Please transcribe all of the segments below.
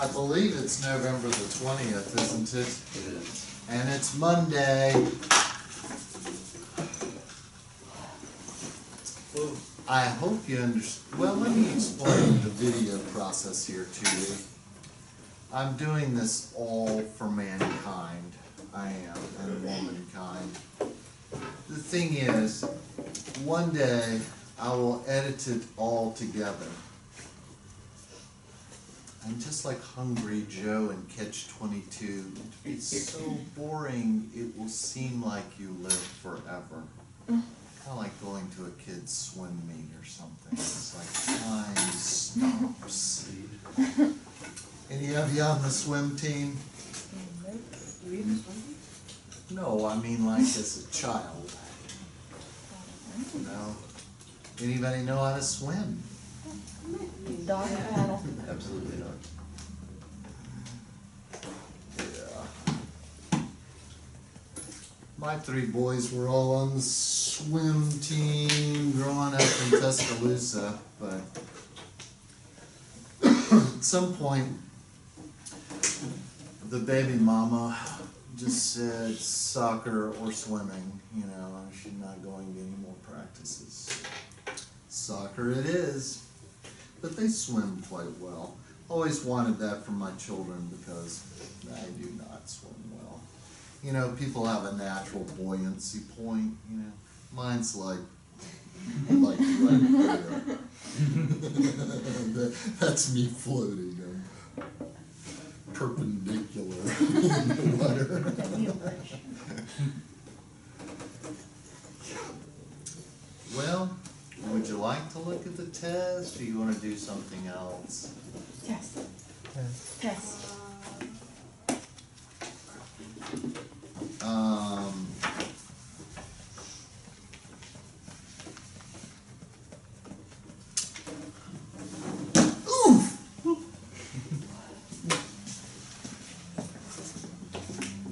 I believe it's November the 20th, isn't it? It is. And it's Monday. I hope you understand. Well, let me explain the video process here to you. I'm doing this all for mankind. I am, and womankind. The thing is, one day I will edit it all together. And just like Hungry Joe and Catch-22, it's so boring it will seem like you live forever. Kind of like going to a kid's swim meet or something. It's like time stops. Any of you on the swim team? No, I mean like as a child. No. Anybody know how to swim? Dog paddle. Absolutely not. Yeah. My three boys were all on the swim team growing up in Tuscaloosa, but at some point the baby mama just said soccer or swimming, you know, she's not going to any more practices. Soccer it is, but they swim quite well. Always wanted that for my children because I do not swim well. You know, people have a natural buoyancy point, you know. Mine's like right there. That's me floating. I'm perpendicular in the water. Well, would you like to look at the test, or you want to do something else? Test. Test.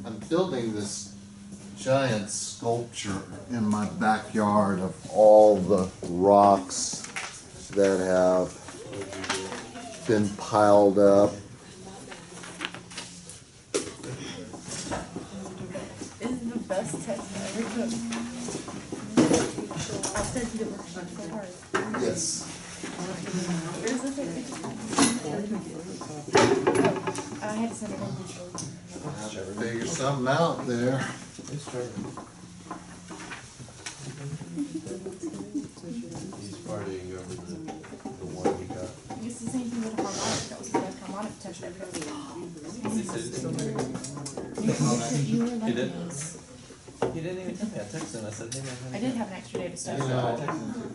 I'm building this giant sculpture in my backyard of all the rocks that have been piled up. This is the best test I ever took. I said you were so hard. Yes. Here's the thing. I had to send it in digitally. I have to figure something out there. He's partying over the one he got. It's the same thing with a harmonic. That was the best harmonic test I ever took. You were He like did? these. He didn't even tell me. I texted him. I said, maybe I did have an extra day to study. You I know, texted him too.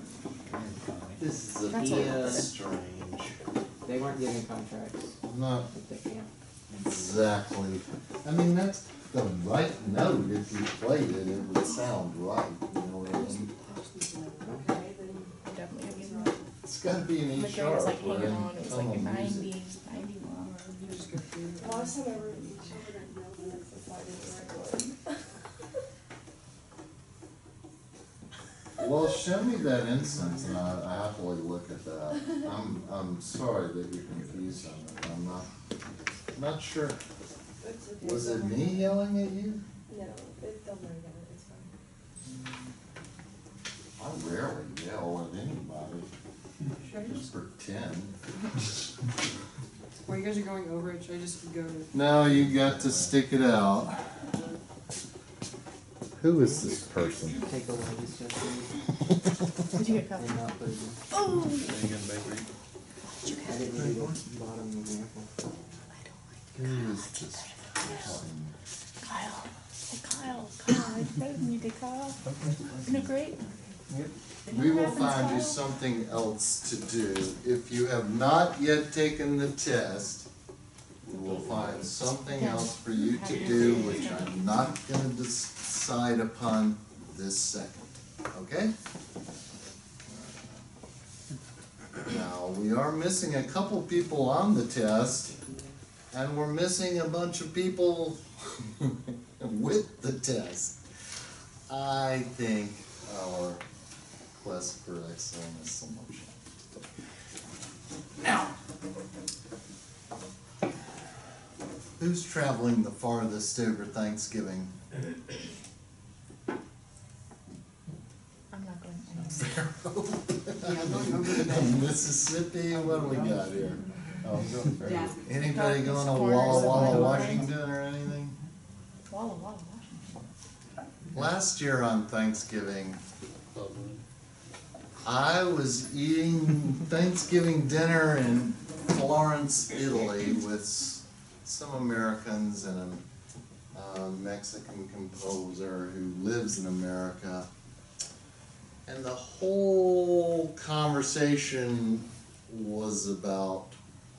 this is That's what it is. strange. They weren't giving contracts. Not But they can't. exactly. I mean, that's the right note. If you played it, it would sound right. You know what I mean? Definitely have used that. It's got to be an E The grade sharp. was like or hanging in on. It was like a tone 90, music. 91. Last time I wrote each other didn't know the next slide is the right one. Well, show me that instance, and I happily look at that. I'm sorry that you're confused on it. I'm not sure. It's okay. Was it me yelling at you? No, they'll learn it, it's fine. I rarely yell at anybody. Just pretend. While you guys are going over it, should I just go? No, you got to stick it out. Who is this person? Take a look, it's just Did you get coffee? and not put it in. Oh! Are you gonna bakery? I didn't read the bottom of the apple. Who is this person? Kyle. Hey, Kyle. Kyle, I better than you did, Kyle. Isn't it great? We will find you something else to do. If you have not yet taken the test, we will find something else for you to do, which I'm not going to decide upon this second. Okay? Now, we are missing a couple people on the test, and we're missing a bunch of people with the test. I think our quest for excellence is so much. Now, Who's traveling the farthest over Thanksgiving? I'm not going anywhere. Yeah, I'm going over the bend. Mississippi, what do we got here? Oh, I'm going for Yeah. Anybody going to Corners Walla of Walla, Iowa. Washington or anything? Walla Walla, Washington. Last year on Thanksgiving, I was eating Thanksgiving dinner in Florence, Italy with some Americans and a Mexican composer who lives in America. And the whole conversation was about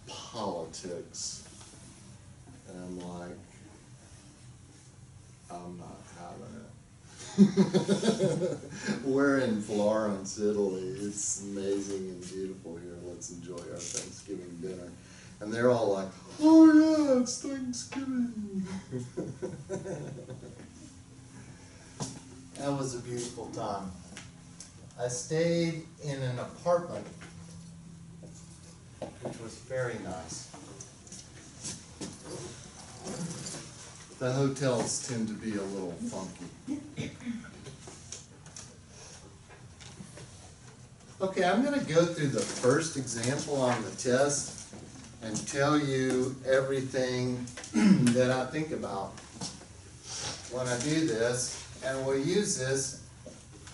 politics. And I'm like, I'm not having it. We're in Florence, Italy. It's amazing and beautiful here. Let's enjoy our Thanksgiving dinner. And they're all like, oh yeah, it's Thanksgiving. That was a beautiful time. I stayed in an apartment, which was very nice. The hotels tend to be a little funky. Okay, I'm going to go through the first example on the test and tell you everything that I think about when I do this, and we'll use this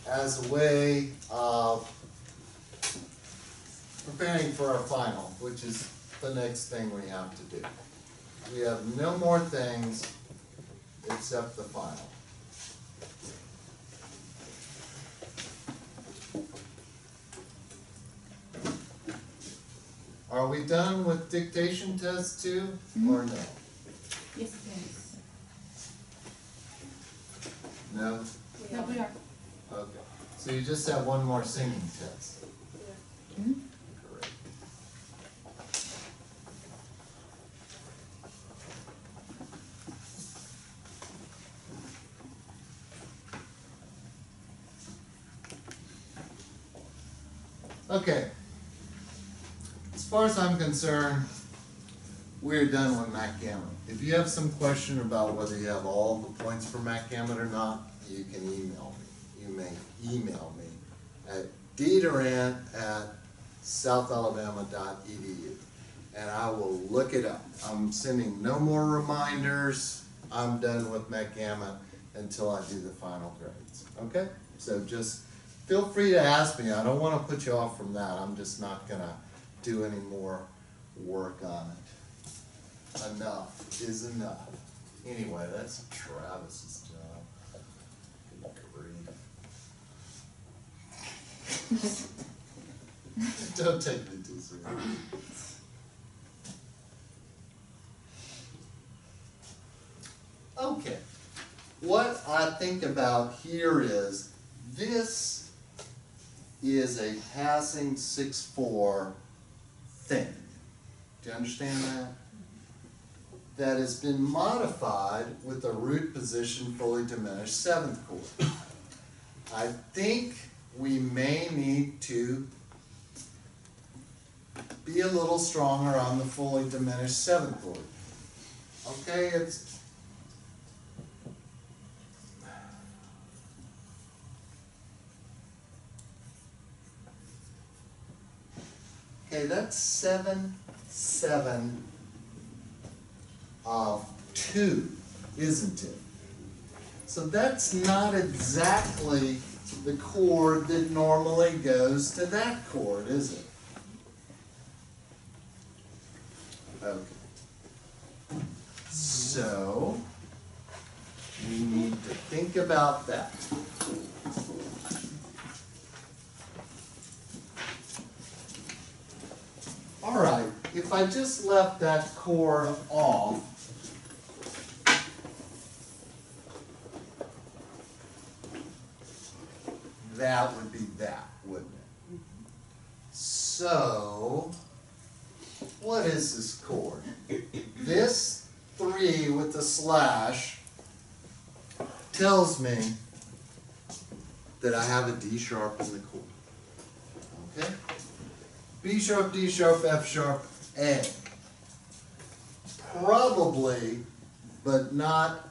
as a way of preparing for our final, which is the next thing we have to do. We have no more things except the final. Are we done with dictation test 2 or no? Yes, yes. No? No, we are. Okay. So you just have one more singing test. Yeah. Mhm. Correct. Okay. As far as I'm concerned, we're done with MacGammon. If you have some question about whether you have all the points for MacGammon or not, you can email me. You may email me at ddurant@southalabama.edu, and I will look it up. I'm sending no more reminders. I'm done with MacGammon until I do the final grades. Okay? So just feel free to ask me. I don't want to put you off from that. I'm just not going to do any more work on it. Enough is enough. Anyway, that's Travis's job. Good grief. Don't take me too seriously. Okay. What I think about here is this is a passing 6/4 thing. Do you understand that? That has been modified with a root position fully diminished 7th chord. I think we may need to be a little stronger on the fully diminished 7th chord. Okay, that's 7/7 of 2, isn't it? So that's not exactly the chord that normally goes to that chord, is it? Okay. So we need to think about that. All right, if I just left that chord off, that would be that, wouldn't it? So, what is this chord? This 3 with the slash tells me that I have a D sharp in the chord. Okay? B sharp, D sharp, F sharp, A. probably, but not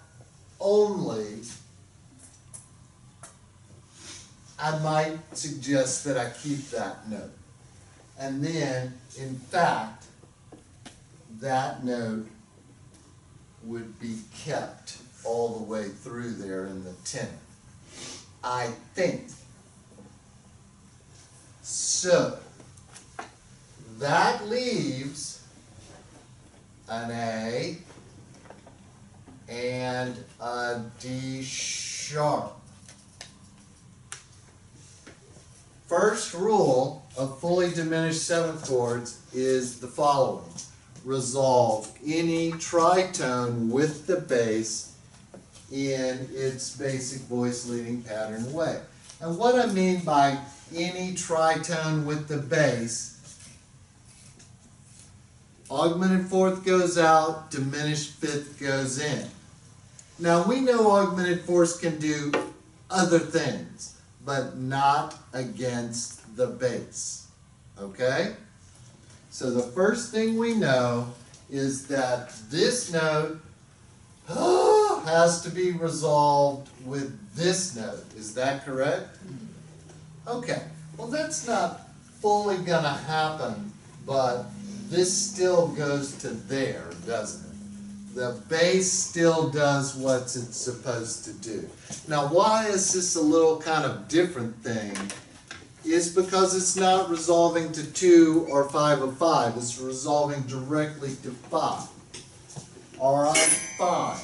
only, I might suggest that I keep that note. And then, in fact, that note would be kept all the way through there in the tenant. I think. So, that leaves an A and a D sharp. First rule of fully diminished seventh chords is the following. Resolve any tritone with the bass in its basic voice leading pattern way. And what I mean by any tritone with the bass, augmented fourth goes out, diminished fifth goes in. Now we know augmented fourths can do other things, but not against the bass. Okay? So the first thing we know is that this note has to be resolved with this note. Is that correct? Okay. Well, that's not fully going to happen, but this still goes to there, doesn't it? The bass still does what it's supposed to do. Now, why is this a little kind of different thing? Is because it's not resolving to 2 or 5 of 5. It's resolving directly to 5. All right, fine.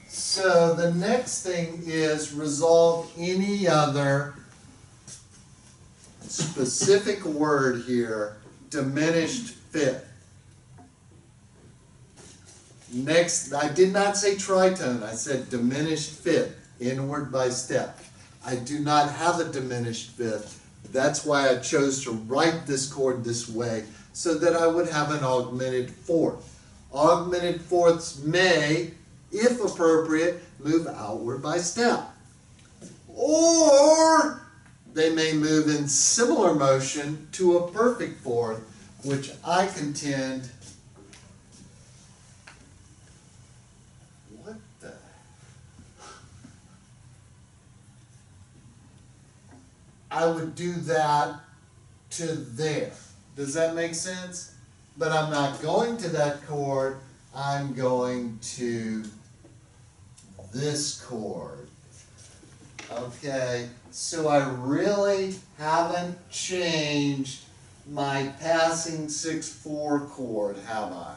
So the next thing is resolve any other specific word here, diminished fifth. Next, I did not say tritone, I said diminished fifth, inward by step. I do not have a diminished fifth. That's why I chose to write this chord this way, so that I would have an augmented fourth. Augmented fourths may, if appropriate, move outward by step. Or they may move in similar motion to a perfect fourth, which I contend, what the? I would do that to there. Does that make sense? But I'm not going to that chord, I'm going to this chord. Okay, so I really haven't changed my passing 6/4 chord, have I?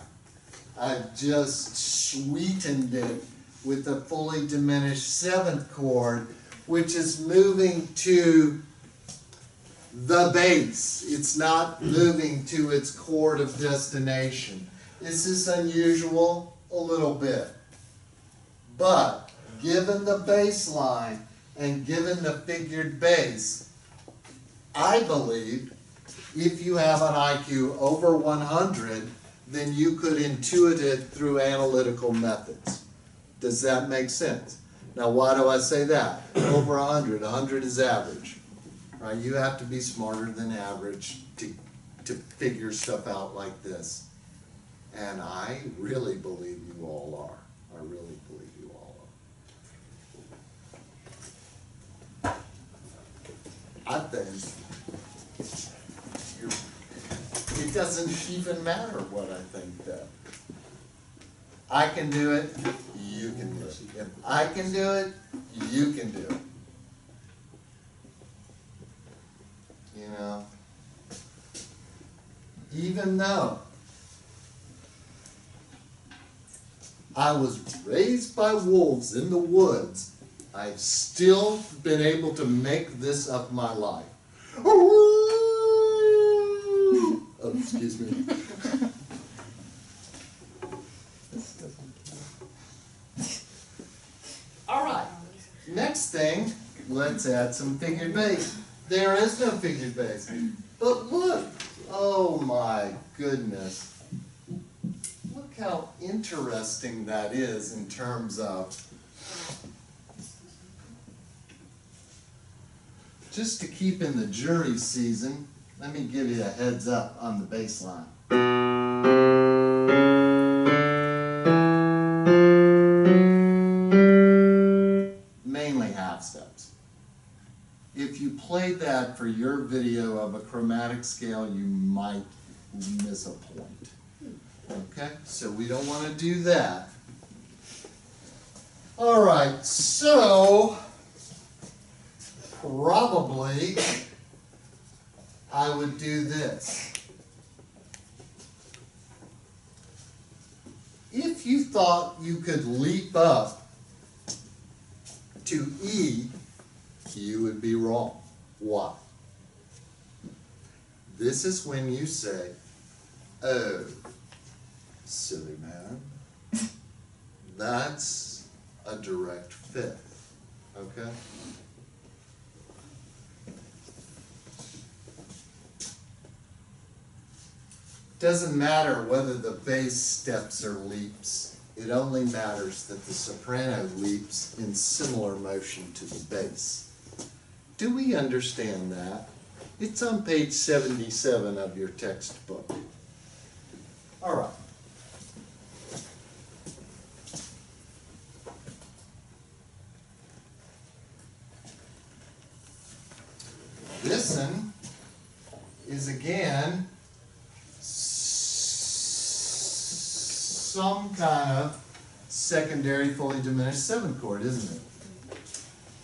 I've just sweetened it with a fully diminished seventh chord, which is moving to the bass. It's not moving to its chord of destination. Is this unusual? A little bit. But given the bass line and given the figured bass, I believe if you have an IQ over 100, then you could intuit it through analytical methods. Does that make sense? Now, why do I say that? Over 100. 100 is average. Right? You have to be smarter than average to figure stuff out like this. And I really believe you all are. I really believe you all are. I think it doesn't even matter what I think that. I can do it, you can do it. If I can do it, you can do it. You know, even though I was raised by wolves in the woods, I've still been able to make this of my life. Oh, excuse me. All right, next thing, let's add some figured bass. There is no figured bass. But look, oh my goodness. Look how interesting that is in terms of, just to keep in the jury season, let me give you a heads up on the bass line. only half steps. If you played that for your video of a chromatic scale, you might miss a point. Okay, so we don't want to do that. All right, so probably I would do this. If you thought you could leap up to E, you would be wrong. Why? This is when you say, oh, silly man, that's a direct fifth, okay? Doesn't matter whether the bass steps or leaps. It only matters that the soprano leaps in similar motion to the bass. Do we understand that? It's on page 77 of your textbook. All right. This one is again some kind of secondary fully diminished seventh chord, isn't it?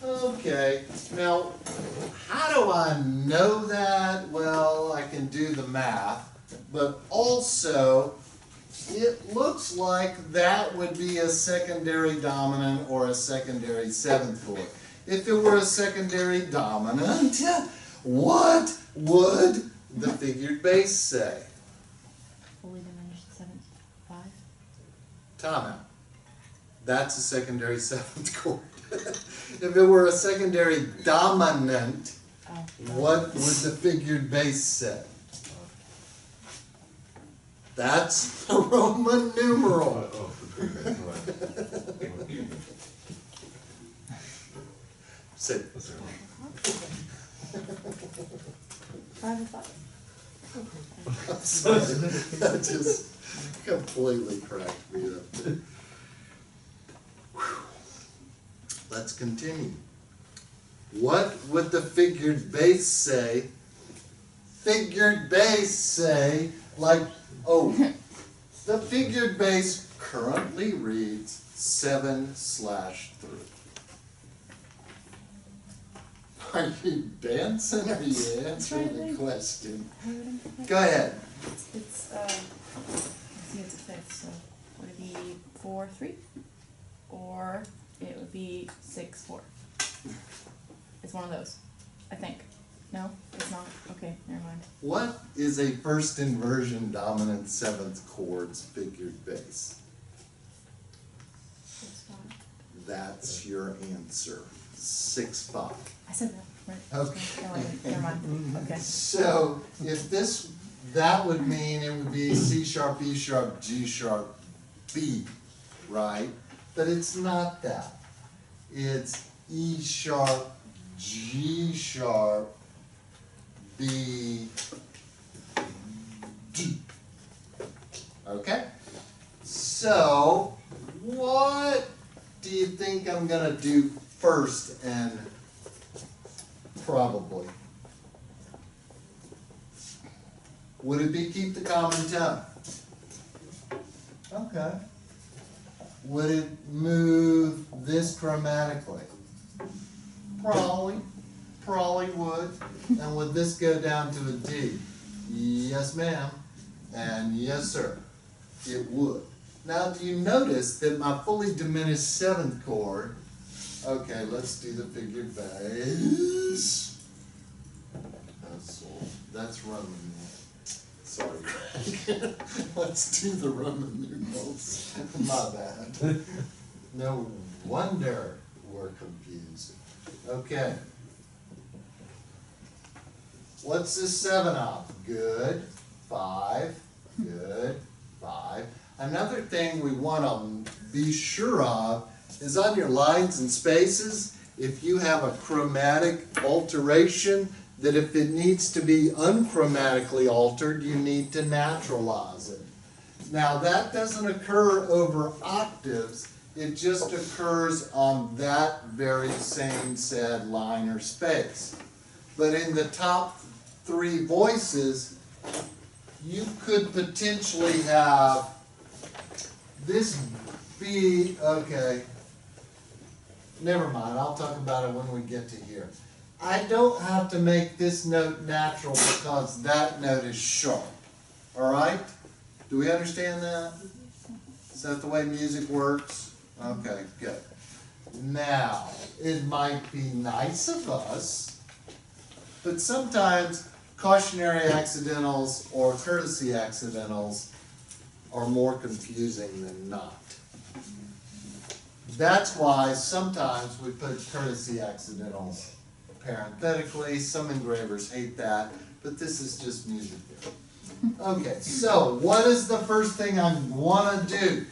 Okay, now how do I know that? Well, I can do the math, but also it looks like that would be a secondary dominant or a secondary seventh chord. If it were a secondary dominant, what would the figured bass say? Fully diminished seventh, 5. Time out. That's a secondary seventh chord. If it were a secondary dominant, Oh. what would the figured bass say? That's a Roman numeral. Oh, okay. Say, 5 and 5. I'm sorry, that just completely cracked me up there. Whew. Let's continue. What would the figured bass say? Figured bass say, like, oh, the figured bass currently reads 7/3. Are you dancing or are you answering the question? Go ahead. It's let's see, it's a fifth, so would it be 4/3? Or it would be 6/4. It's one of those, I think. No, it's not. Okay, never mind. What is a first inversion dominant seventh chord's figured bass? 6/5. That's your answer. 6/5. I said that, right? Okay. No, wait, never mind. Okay. So if that would mean it would be C sharp, E sharp, G sharp, B, right? But it's not that. It's E sharp, G sharp, B, D. Okay? So what do you think I'm gonna do first and probably? Would it be keep the common tone? Okay. Would it move this chromatically? Probably would. And would this go down to a D? Yes, ma'am. And yes, sir. It would. Now, do you notice that my fully diminished seventh chord, okay, let's do the figured bass. That's Roman. Sorry, Craig. Let's do the Roman numerals. My bad. No wonder we're confused. Okay. What's this 7 of? Good. 5. Good. 5. Another thing we want to be sure of is on your lines and spaces, if you have a chromatic alteration, that if it needs to be unchromatically altered, you need to naturalize it. Now that doesn't occur over octaves, It just occurs on that very same said line or space. But in the top three voices, you could potentially have this be, okay, never mind, I'll talk about it when we get to here. I don't have to make this note natural because that note is sharp, all right? Do we understand that? Is that the way music works? Okay, good. Now, it might be nice of us, but sometimes cautionary accidentals or courtesy accidentals are more confusing than not. That's why sometimes we put courtesy accidentals parenthetically. Some engravers hate that, but this is just music theory. Okay, so what is the first thing I want to do?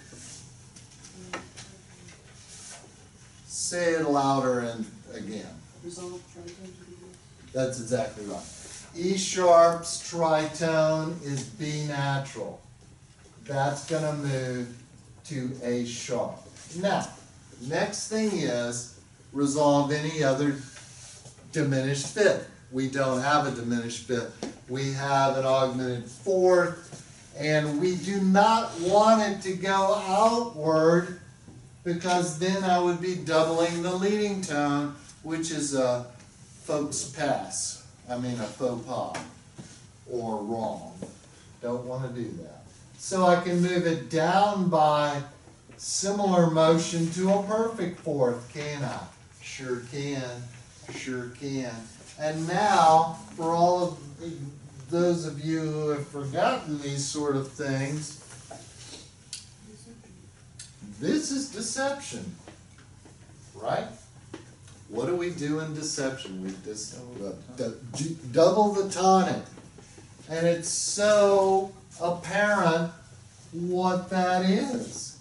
Say it louder and again. Resolve tritone. That's exactly right. E sharp's tritone is B natural. That's going to move to A sharp. Now, next thing is resolve any other diminished fifth. We don't have a diminished fifth. We have an augmented fourth, and we do not want it to go outward because then I would be doubling the leading tone, which is a faux pas. I mean a faux pas, or wrong. Don't want to do that. So I can move it down by similar motion to a perfect fourth, can I? Sure can, sure can. And now, for all of those of you who have forgotten these sort of things, this is deception, right? What do we do in deception? We double the tonic. And it's so apparent what that is.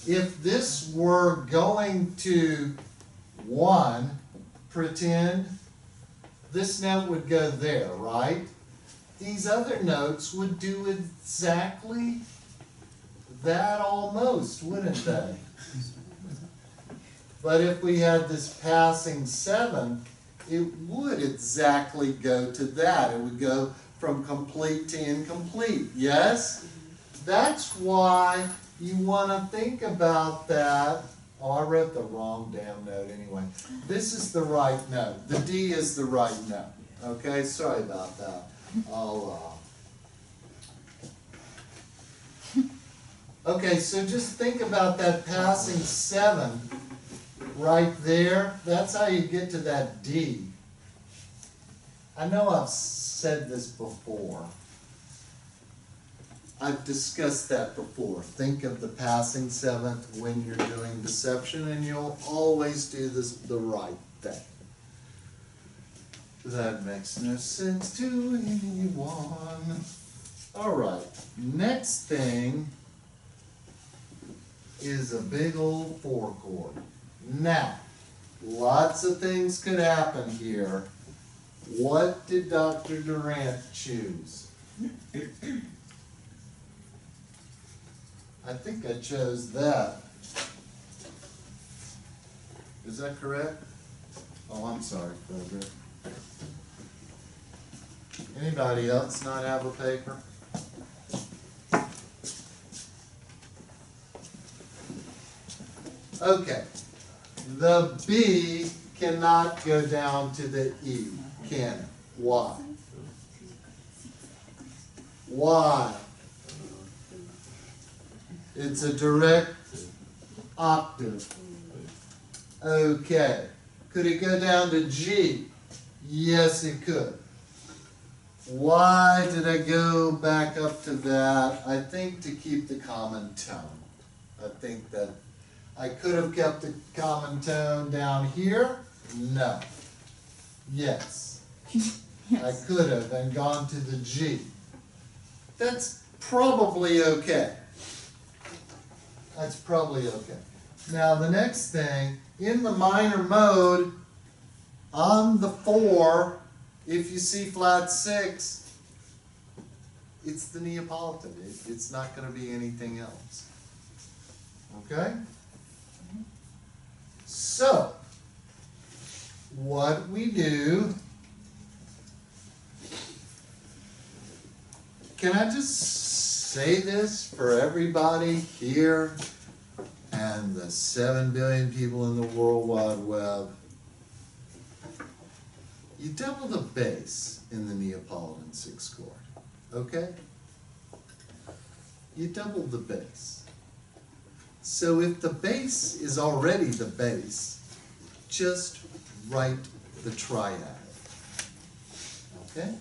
If this were going to 1, pretend this note would go there, right? These other notes would do exactly that almost, wouldn't they? But if we had this passing 7, it would exactly go to that. It would go from complete to incomplete, yes? That's why you want to think about that. Oh, I wrote the wrong damn note anyway. This is the right note. The D is the right note. Okay, sorry about that. Okay, so just think about that passing 7 right there. That's how you get to that D. I know I've said this before. I've discussed that before. Think of the passing 7th when you're doing deception, and you'll always do this the right thing. That makes no sense to anyone. All right, next thing is a big old 4 chord. Now, lots of things could happen here. What did Dr. Durant choose? I think I chose that. Is that correct? Oh, I'm sorry, Frederick. Anybody else not have a paper? Okay. The B cannot go down to the E, can it? Why? Why? It's a direct octave. Okay. Could it go down to G? Yes, it could. Why did I go back up to that? I think to keep the common tone. I think that I could have kept the common tone down here. No. Yes. I could have and gone to the G. That's probably okay. That's probably okay. Now the next thing, in the minor mode, on the 4, If you see flat 6, it's the Neapolitan. It's not going to be anything else. Okay? So, what we do, can I just say this for everybody here and the 7 billion people in the World Wide Web? You double the bass in the Neapolitan 6 chord, okay? You double the bass. So if the bass is already the bass, just write the triad, okay?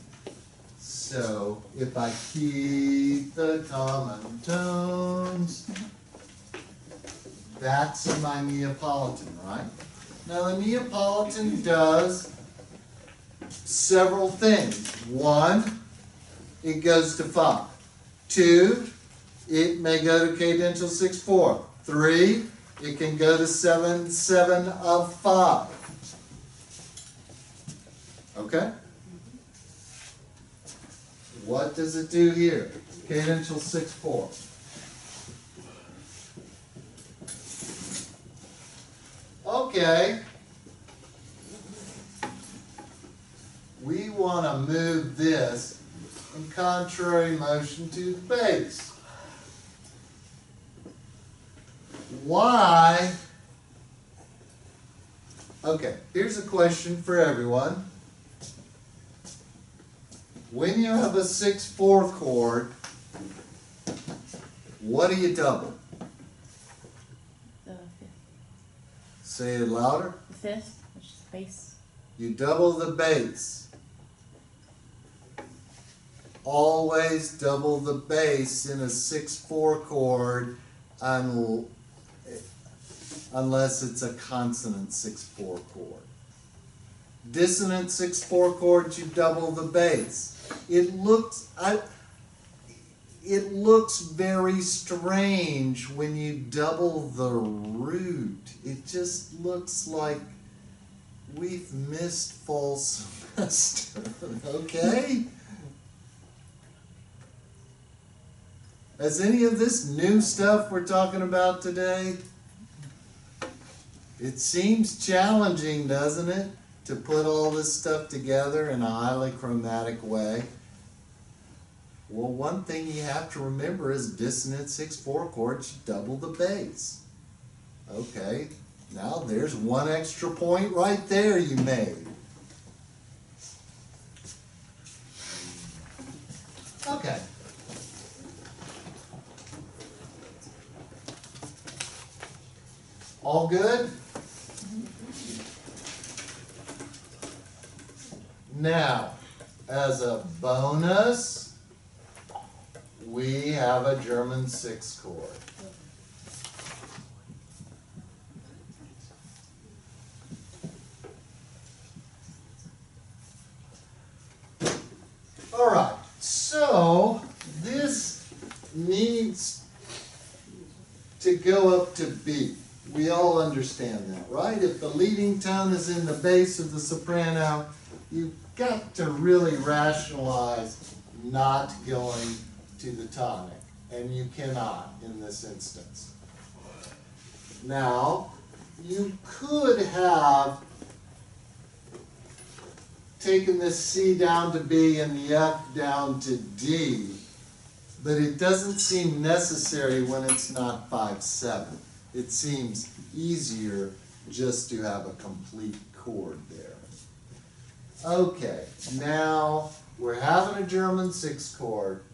So if I keep the common tones, that's my Neapolitan, right? Now the Neapolitan does several things. 1, it goes to 5. 2, it may go to cadential 6/4. 3, it can go to 7/7 of 5. Okay? What does it do here? Cadential 6/4. Okay. We want to move this in contrary motion to the bass. Why? Okay, here's a question for everyone. When you have a 6/4 chord, what do you double? The 5th. Say it louder. The 5th, which is bass. You double the bass. Always double the bass in a 6/4 chord unless it's a consonant 6/4 chord. Dissonant 6/4 chords, you double the bass. It looks very strange when you double the root. It just looks like we've missed fall semester, okay? Is any of this new stuff we're talking about today? It seems challenging, doesn't it, to put all this stuff together in a highly chromatic way? Well, one thing you have to remember is dissonant 6/4 chords, you double the bass. Okay, now there's one extra point right there you made. Okay. All good? Now, as a bonus, we have a German 6 chord. All right, so this needs to go up to B. We all understand that, right? If the leading tone is in the bass of the soprano, you've got to really rationalize not going to the tonic, and you cannot in this instance. Now, you could have taken this C down to B and the F down to D, but it doesn't seem necessary when it's not 5/7. It seems easier just to have a complete chord there. Okay, now we're having a German 6 chord.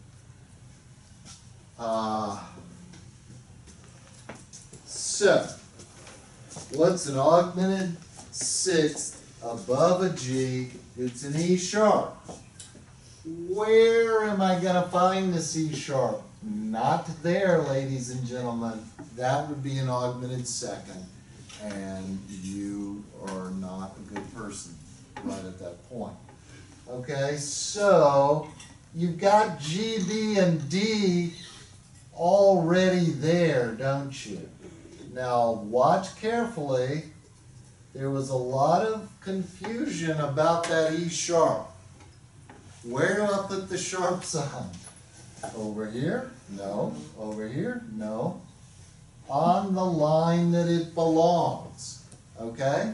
So, what's an augmented 6th above a G? It's an E sharp. Where am I going to find this E sharp? Not there, ladies and gentlemen. That would be an augmented 2nd, and you are not a good person right at that point. Okay, so you've got G, B, and D already there, don't you? Now watch carefully. There was a lot of confusion about that E sharp. Where do I put the sharp sign? Over here? No. Over here? No. On the line that it belongs. Okay?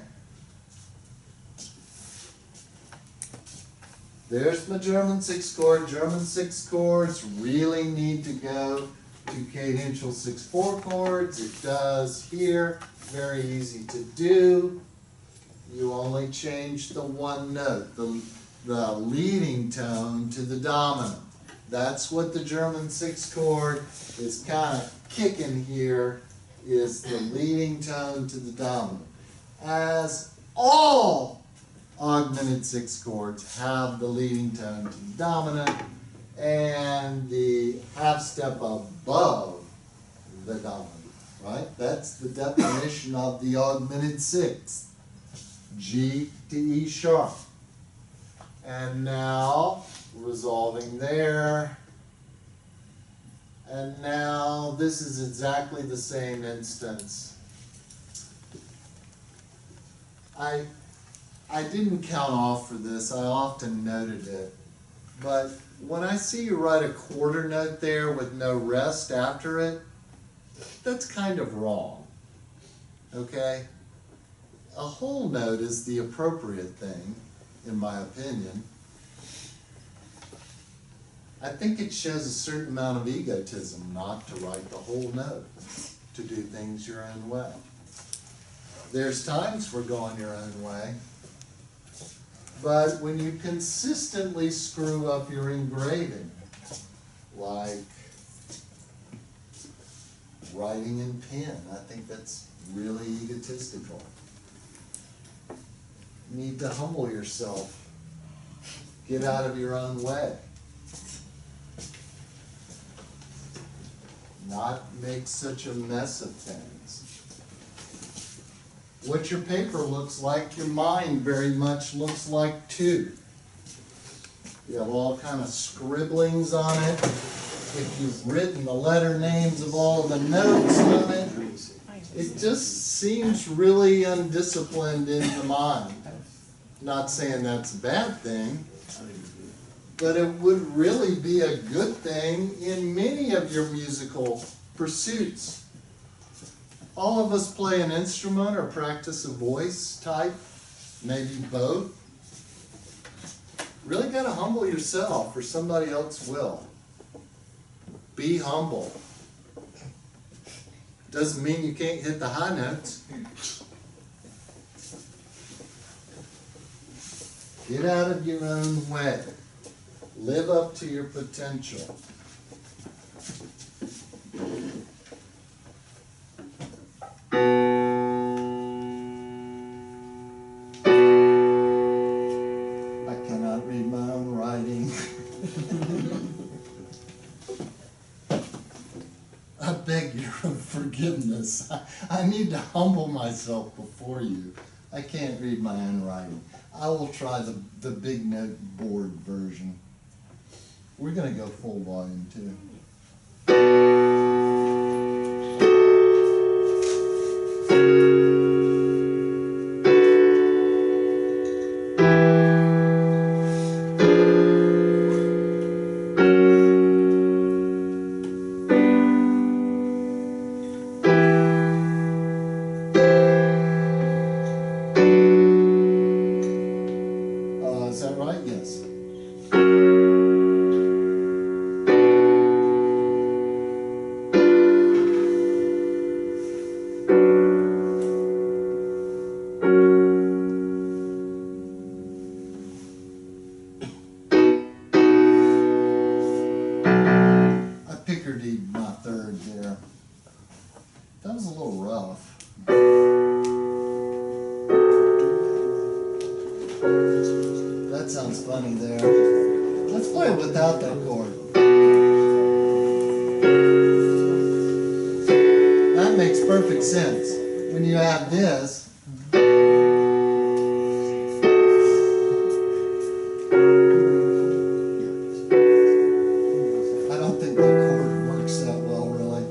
There's my German 6 chord. German 6 chords really need to go to cadential 6/4 chords. It does here. Very easy to do. You only change the one note, the leading tone to the dominant. That's what the German 6 chord is kind of kicking here, is the leading tone to the dominant. As all augmented 6 chords have the leading tone to the dominant and the half step above the dominant, right? That's the definition of the augmented 6th. G to E sharp. And now, resolving there. And now, this is exactly the same instance. I didn't count off for this, I often noted it. But when I see you write a quarter note there with no rest after it, that's kind of wrong. Okay? A whole note is the appropriate thing, in my opinion. I think it shows a certain amount of egotism not to write the whole note, to do things your own way. There's times for going your own way, but when you consistently screw up your engraving, like writing in pen, I think that's really egotistical. You need to humble yourself. Get out of your own way. Not make such a mess of things. What your paper looks like, your mind very much looks like too. You have all kind of scribblings on it. If you've written the letter names of all the notes on it, it just seems really undisciplined in the mind. Not saying that's a bad thing, but it would really be a good thing in many of your musical pursuits. All of us play an instrument or practice a voice type, maybe both. Really got to humble yourself or somebody else will. Be humble. Doesn't mean you can't hit the high notes. Get out of your own way. Live up to your potential. I cannot read my own writing. I beg your forgiveness. I need to humble myself before you. I can't read my own writing. I will try the big note board version. We're going to go full volume too. Is that right? Yes. I pickered my third there. That was a little rough. That sounds funny there. Let's play it without that chord. That makes perfect sense. When you add this, I don't think the chord works that well, really.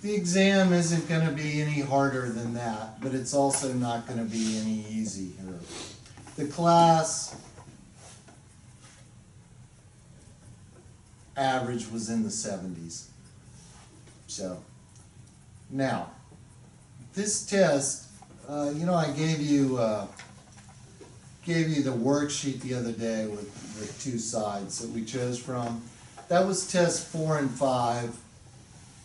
The exam isn't going to be any harder than that, but it's also not going to be any easier. The class average was in the 70s. So, now, this test, I gave you the worksheet the other day with the 2 sides that we chose from. That was test 4 and 5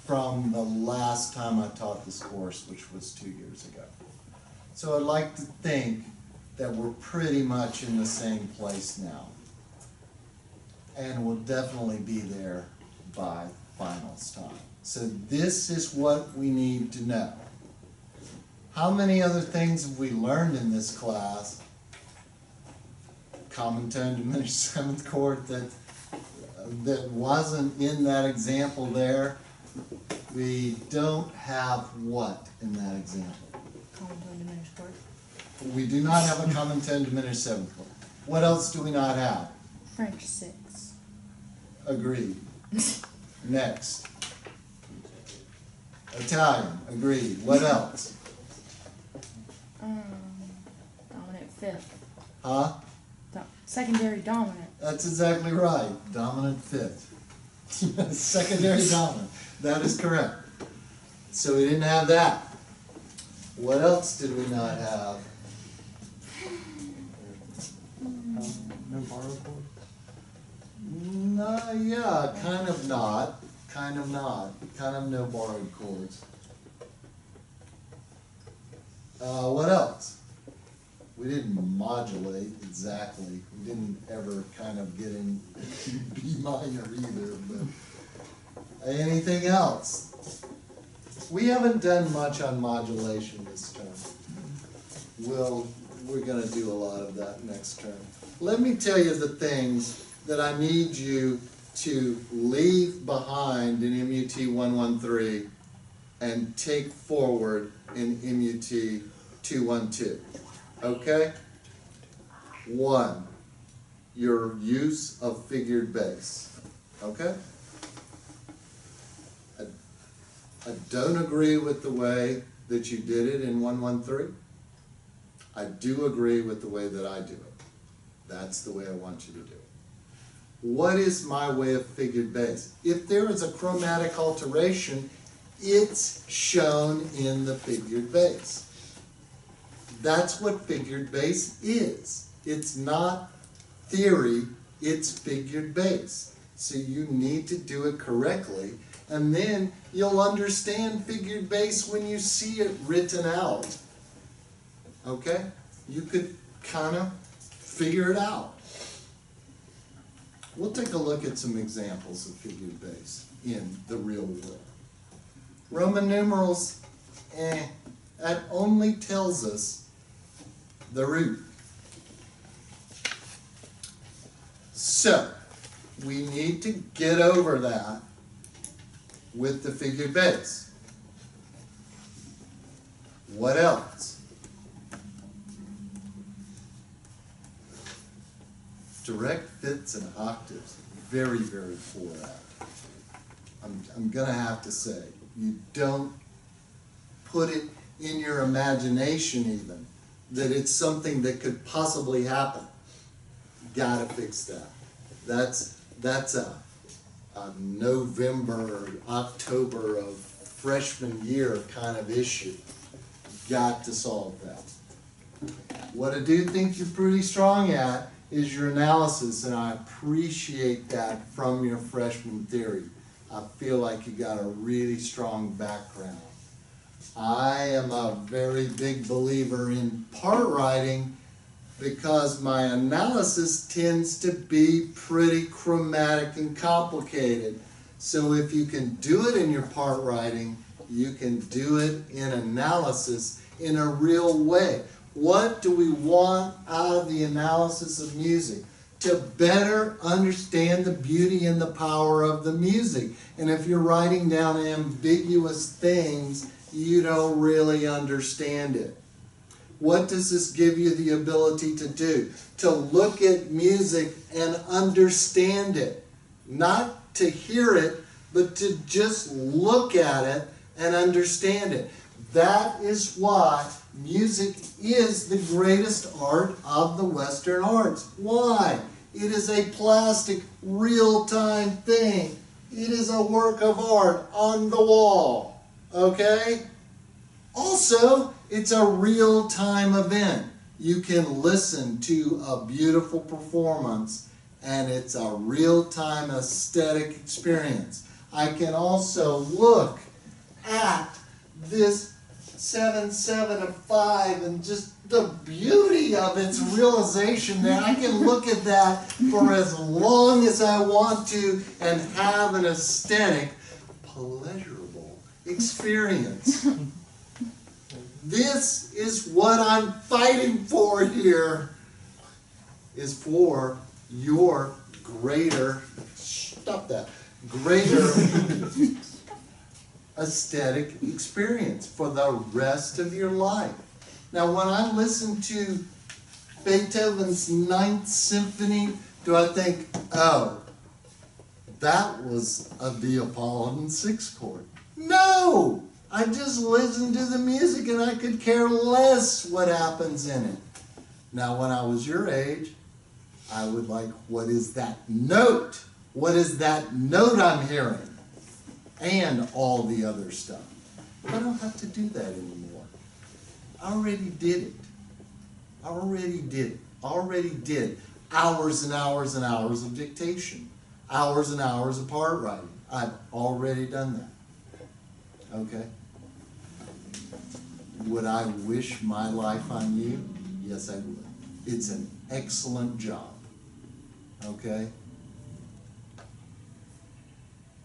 from the last time I taught this course, which was 2 years ago. So I'd like to think that we're pretty much in the same place now. And we'll definitely be there by finals time. So this is what we need to know. How many other things have we learned in this class? Common tone, diminished 7th chord that wasn't in that example there. We don't have what in that example? Common tone diminished chord. We do not have a common tone diminished 7th chord. What else do we not have? French 6. Agreed. Next. Italian. Agreed. What else? Dominant 5th. Huh? Secondary dominant. That's exactly right. Dominant 5th. Secondary dominant. That is correct. So we didn't have that. What else did we not have? No borrowed chord? No, yeah, kind of not. Kind of not. Kind of no borrowed chords. What else? We didn't modulate exactly. We didn't ever kind of get in B minor either, but anything else? We haven't done much on modulation this term. We're gonna do a lot of that next term. Let me tell you the things that I need you to leave behind in MUT 113 and take forward in MUT 212. Okay? 1, your use of figured bass. Okay? I don't agree with the way that you did it in 113. I do agree with the way that I do it. That's the way I want you to do it. What is my way of figured bass? If there is a chromatic alteration, it's shown in the figured bass. That's what figured bass is. It's not theory, it's figured bass. So you need to do it correctly, and then you'll understand figured bass when you see it written out. Okay? You could kind of figure it out. We'll take a look at some examples of figured bass in the real world. Roman numerals, that only tells us the root. So, we need to get over that with the figured bass. What else? Direct fifths and octaves, very, very poor at. I'm gonna have to say, you don't put it in your imagination even, that it's something that could possibly happen. Gotta fix that. That's a November or October of freshman year kind of issue. Got to solve that. What I do think you're pretty strong at is your analysis, and I appreciate that from your freshman theory. I feel like you got a really strong background. I am a very big believer in part writing because my analysis tends to be pretty chromatic and complicated. So if you can do it in your part writing, you can do it in analysis in a real way. What do we want out of the analysis of music? To better understand the beauty and the power of the music. And if you're writing down ambiguous things, you don't really understand it. What does this give you the ability to do? To look at music and understand it. Not to hear it, but to just look at it and understand it. That is why music is the greatest art of the Western arts. Why? It is a plastic, real-time thing. It is a work of art on the wall. Okay? Also, it's a real-time event. You can listen to a beautiful performance, and it's a real-time aesthetic experience. I can also look at this 7/7 of 5 and just the beauty of its realization there. I can look at that for as long as I want to and have an aesthetic, pleasurable experience. This is what I'm fighting for here, is for your greater, stop that, greater aesthetic experience for the rest of your life. Now, when I listen to Beethoven's Ninth Symphony, do I think, oh, that was a Neapolitan sixth chord? No! I just listen to the music and I could care less what happens in it. Now, when I was your age, I would like, what is that note? What is that note I'm hearing? And all the other stuff. I don't have to do that anymore. I already did it. I already did it. Already did hours and hours and hours of dictation. Hours and hours of part writing. I've already done that. Okay? Would I wish my life on you? Yes, I would. It's an excellent job. Okay?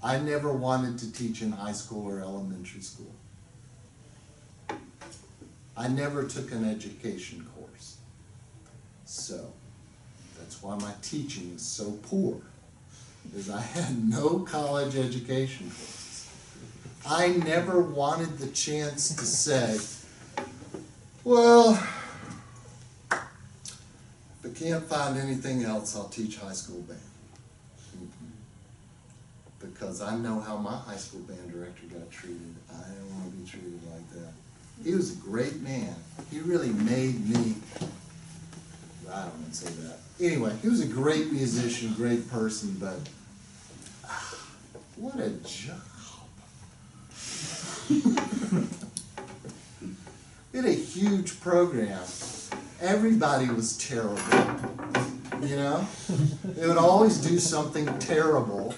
I never wanted to teach in high school or elementary school. I never took an education course. So, that's why my teaching is so poor, is I had no college education courses. I never wanted the chance to say, well, if I can't find anything else, I'll teach high school band. Because I know how my high school band director got treated. I didn't want to be treated like that. He was a great man. He really made me, I don't want to say that. Anyway, he was a great musician, great person, but what a job. We had a huge program. Everybody was terrible, you know? They would always do something terrible.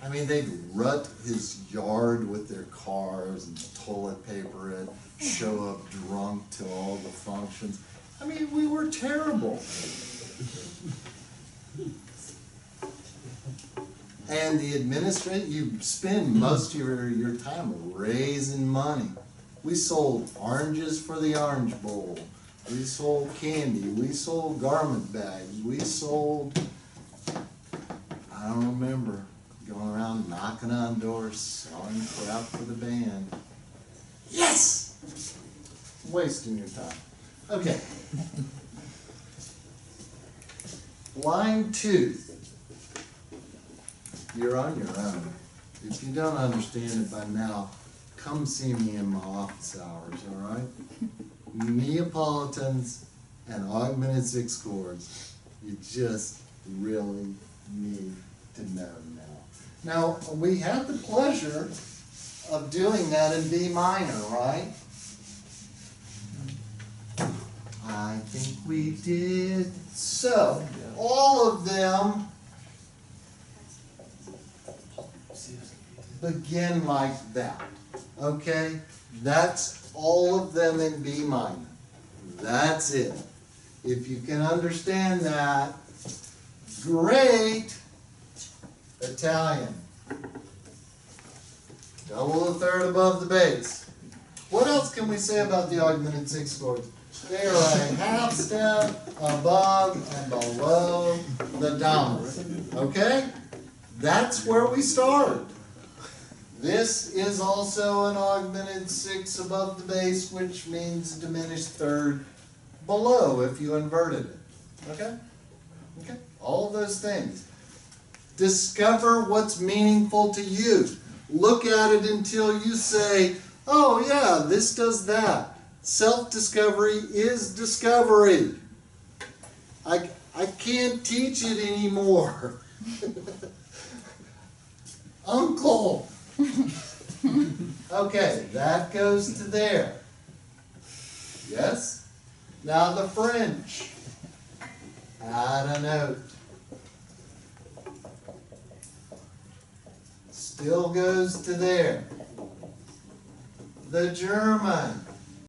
I mean, they'd rut his yard with their cars and toilet paper it, show up drunk to all the functions. I mean, we were terrible. And the administrator, you spend most of your time raising money. We sold oranges for the Orange Bowl. We sold candy. We sold garment bags. We sold, I don't remember, going around knocking on doors, selling crap for the band. Yes! Wasting your time. Okay. Line 2. You're on your own. If you don't understand it by now, come see me in my office hours, all right? Neapolitans and augmented sixth chords, you just really need to know now. Now, we had the pleasure of doing that in B minor, right? I think we did. So, all of them begin like that, okay? That's all of them in B minor. That's it. If you can understand that, great. Italian. Double the third above the bass. What else can we say about the augmented sixth chords? They are a half step above and below the dominant. Okay? That's where we start. This is also an augmented sixth above the bass, which means diminished third below if you inverted it. Okay? Okay? All of those things. Discover what's meaningful to you. look at it until you say, oh yeah, this does that. Self-discovery is discovery. I can't teach it anymore. Uncle. Okay, that goes to there. Yes? Now the French. Add a note. Still goes to there. The German.